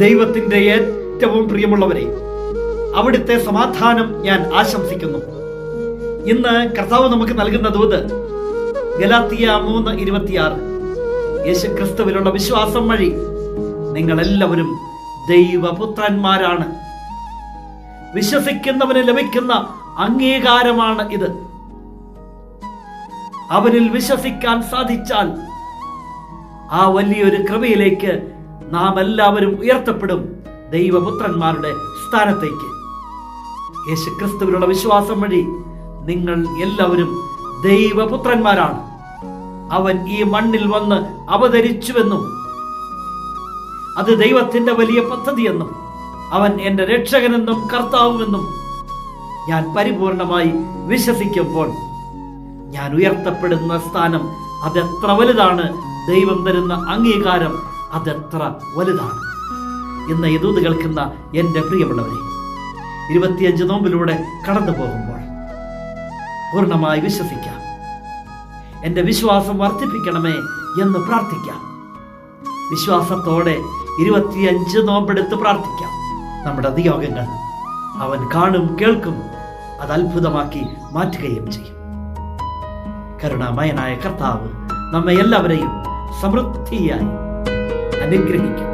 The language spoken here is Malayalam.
ദൈവത്തിന്റെ ഏറ്റവും പ്രിയമുള്ളവരെ, അവിടുത്തെ സമാധാനം ഞാൻ ആശംസിക്കുന്നു. ഇന്ന് കർത്താവ് നമുക്ക് നൽകുന്ന ദൂത് ഗലാത്യ 3:26. യേശുക്രിസ്തുവിലുള്ള വിശ്വാസം വഴി നിങ്ങളെല്ലാവരും ദൈവപുത്രന്മാരാണ്. വിശ്വസിക്കുന്നവന് ലഭിക്കുന്ന അംഗീകാരമാണ് ഇത്. അവനിൽ വിശ്വസിക്കാൻ സാധിച്ചാൽ ആ വലിയൊരു കൃപയിലേക്ക് നാം എല്ലാവരും ഉയർത്തപ്പെടും, ദൈവപുത്രന്മാരുടെ സ്ഥാനത്തേക്ക്. യേശുക്രിസ്തുവിലുള്ള വിശ്വാസം വഴി നിങ്ങൾ എല്ലാവരും ദൈവപുത്രന്മാരാണ്. അവൻ ഈ മണ്ണിൽ വന്ന് അവതരിച്ചുവെന്നും അത് ദൈവത്തിന്റെ വലിയ പദ്ധതിയെന്നും അവൻ എന്റെ രക്ഷകനെന്നും കർത്താവുമെന്നും ഞാൻ പരിപൂർണമായി വിശ്വസിക്കുമ്പോൾ ഞാൻ ഉയർത്തപ്പെടുന്ന സ്ഥാനം അതെത്ര വലുതാണ്, ദൈവം തരുന്ന അംഗീകാരം അതെത്ര വലുതാണ്. ഇന്ന് ഈ ദൂത് കേൾക്കുന്ന എൻ്റെ പ്രിയമുള്ളവരെ, 25 നോമ്പിലൂടെ കടന്നു പോകുമ്പോൾ പൂർണ്ണമായി വിശ്വസിക്കാം. എൻ്റെ വിശ്വാസം വർദ്ധിപ്പിക്കണമേ എന്ന് പ്രാർത്ഥിക്കാം. വിശ്വാസത്തോടെ 25 നോമ്പെടുത്ത് പ്രാർത്ഥിക്കാം. നമ്മുടെ നിയോഗങ്ങൾ അവൻ കാണും, കേൾക്കും, അത് അത്ഭുതമാക്കി മാറ്റുകയും ചെയ്യും. കരുണാമയനായ കർത്താവ് നമ്മെ എല്ലാവരെയും സമൃദ്ധിയായി അനുഗ്രഹിക്കും.